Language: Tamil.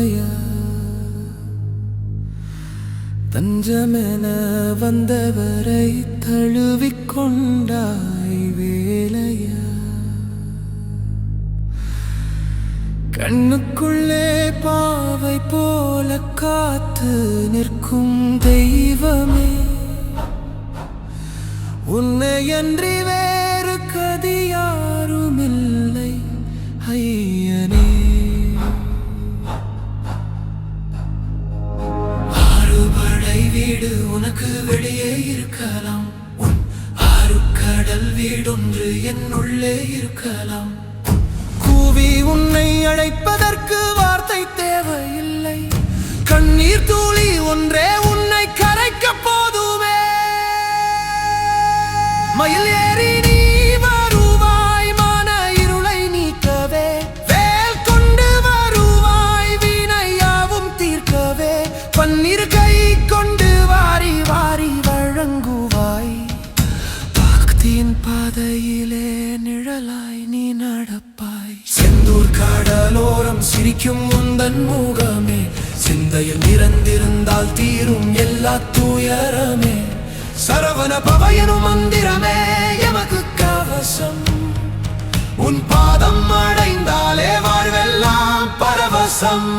துணையா தஞ்சமென வந்தவரை தழுவிக்கொண்டாய் வேலையா கண்ணுக்குள்ளே பாவை போல காத்து நிற்கும் தெய்வமே உன்னையன்றி வேறு கதி யாருமில்லை ஐயனே ஆறுபடை வீடு உனக்கு வெளியே இருக்கலாம் உன் ஆறு கடல் வீடொன்று என்னுள்ளே இருக்கலாம் கூவி உன்னை அழைப்பதற்கு வார்த்தை தேவையில்லை கண்ணீர் தூளி ஒன்றே உன்னை கரைக்க போதுமே மயில் ஏறி நீ வருவாய் மன இருளை நீக்கவே வேல் கொண்டு வருவாய் வினையாவும் தீர்க்கவே பன்னிரு கை கொண்டு வாரி வாரி வழங்குவாய் பக்தியின் பாதையிலே நிழலாய் நீ நடப்பாய் செந்தூர் கடலோரம் சிரிக்கும் உந்தன் முகமே சிந்தையில் நிறந்திருந்தால் தீரும் எல்லா துயரமே சரவண பவயனும் மந்திரமே எமக்கு கவசம் உன் பாதம் அடைந்தாலே வாழ்வெல்லாம் பரவசம்